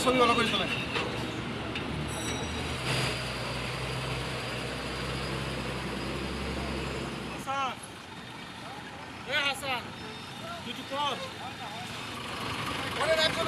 ছবি ভালো করে চলে হাসান, হাসান কিছু কর একজন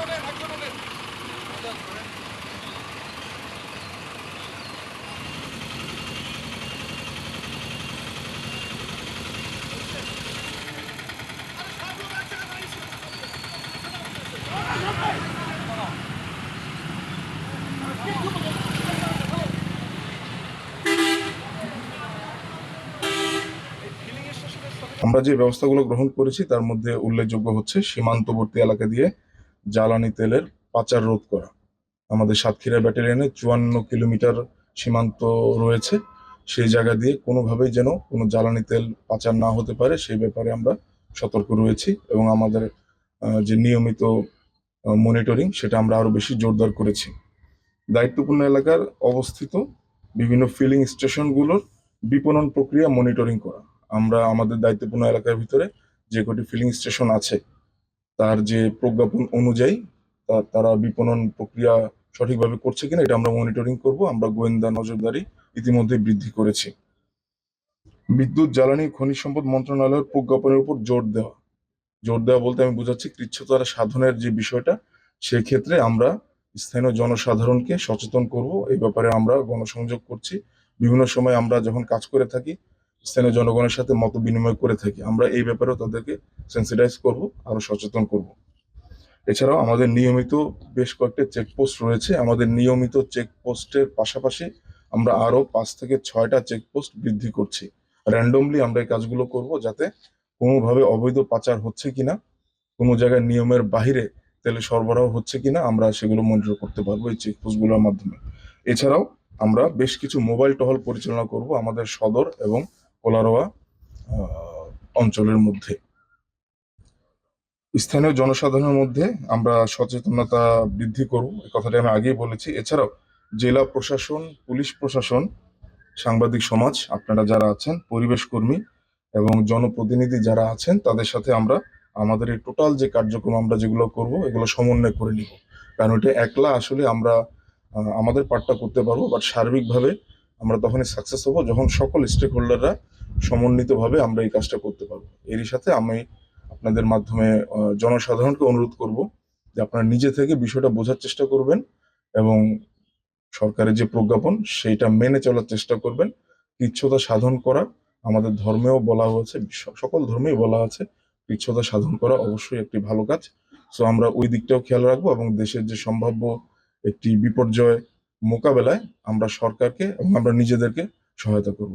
আমরা যে ব্যবস্থাগুলো গ্রহণ করেছি তার মধ্যে উল্লেখযোগ্য হচ্ছে সীমান্তবর্তী এলাকা দিয়ে জ্বালানি তেলের পাচার রোধ করা। আমাদের সাতক্ষীরা ব্যাটালিয়নে 54 কিলোমিটার সীমান্ত রয়েছে, সেই জায়গা দিয়ে কোনোভাবেই যেন কোনো জ্বালানি তেল পাচার না হতে পারে সেই ব্যাপারে আমরা সতর্ক রয়েছি এবং আমাদের যে নিয়মিত মনিটরিং সেটা আমরা আরো বেশি জোরদার করেছি। দায়িত্বপূর্ণ এলাকার অবস্থিত বিভিন্ন ফিলিং স্টেশনগুলোর বিপণন প্রক্রিয়া মনিটরিং করা। আমরা আমাদের দায়িত্বপূর্ণ এলাকার ভিতরে যে কটি ফিলিং স্টেশন আছে তার যে প্রজ্ঞাপন অনুযায়ী তারা বিপণন প্রক্রিয়া সঠিকভাবে করছে কিনা এটা আমরা মনিটরিং করব। আমরা গোয়েন্দা নজরদারি ইতিমধ্যে বৃদ্ধি করেছি। বিদ্যুৎ জ্বালানি খনিজ সম্পদ মন্ত্রণালয়ের প্রজ্ঞাপনের উপর জোর দেওয়া বলতে আমি বোঝাচ্ছি কৃচ্ছ্রতা সাধনের যে বিষয়টা, সেক্ষেত্রে আমরা স্থানীয় জনসাধারণকে সচেতন করব। এই ব্যাপারে আমরা গণসংযোগ করছি। বিভিন্ন সময় আমরা যখন কাজ করে থাকি স্থানীয় জনগণের সাথে মত বিনিময় করে থাকি, আমরা এই ব্যাপারেও তাদেরকে সেন্সিটাইজ করব, আরো সচেতন করব। এছাড়াও আমাদের নিয়মিত বেশ কয়েকটা চেকপোস্ট রয়েছে। আমাদের নিয়মিত চেকপোস্টের পাশাপাশি আমরা আরো 5 থেকে 6টা চেকপোস্ট বৃদ্ধি করছি। র্যান্ডমলি আমরা এই কাজগুলো করব যাতে কোনোভাবে অবৈধ পাচার হচ্ছে কিনা, কোনো জায়গায় নিয়মের বাহিরে তেলে সরবরাহ হচ্ছে কিনা আমরা সেগুলো মনিটর করতে পারবো এই চেকপোস্টগুলোর মাধ্যমে। এছাড়াও আমরা বেশ কিছু মোবাইল টহল পরিচালনা করব আমাদের সদর এবং কোলারোয়া অঞ্চলের মধ্যে। স্থানীয় জনসাধারণের মধ্যে আমরা সচেতনতা বৃদ্ধি করব, এই কথাটি আমি আগেই বলেছি। এছাড়াও জেলা প্রশাসন, পুলিশ প্রশাসন, সাংবাদিক সমাজ আপনারা যারা আছেন, পরিবেশ কর্মী এবং জনপ্রতিনিধি যারা আছেন তাদের সাথে আমরা আমাদের এই টোটাল যে কার্যক্রম আমরা যেগুলো করব এগুলো সমন্বয় করে নিব। কারণ এটা একলা আসলে আমরা আমাদের পার্টটা করতে পারবো, বাট সার্বিকভাবে আমরা তখনই সাকসেস হব যখন সকল স্টেক হোল্ডাররা সমন্বিতভাবে আমরা এই কাজটা করতে পারবো। এরই সাথে আমি আপনাদের মাধ্যমে জনসাধারণকে অনুরোধ করব যে আপনারা নিজে থেকে বিষয়টা বোঝার চেষ্টা করবেন এবং সরকারের যে প্রজ্ঞাপন সেইটা মেনে চলার চেষ্টা করবেন। কৃচ্ছ্রতা সাধন করা আমাদের ধর্মেও বলা হয়েছে, সকল ধর্মেই বলা আছে কৃচ্ছ্রতা সাধন করা অবশ্যই একটি ভালো কাজ। সো আমরা ওই দিকটাও খেয়াল রাখবো এবং দেশের যে সম্ভাব্য একটি বিপর্যয় মোকাবেলায় আমরা সরকারকে এবং আমরা নিজেদেরকে সহায়তা করব।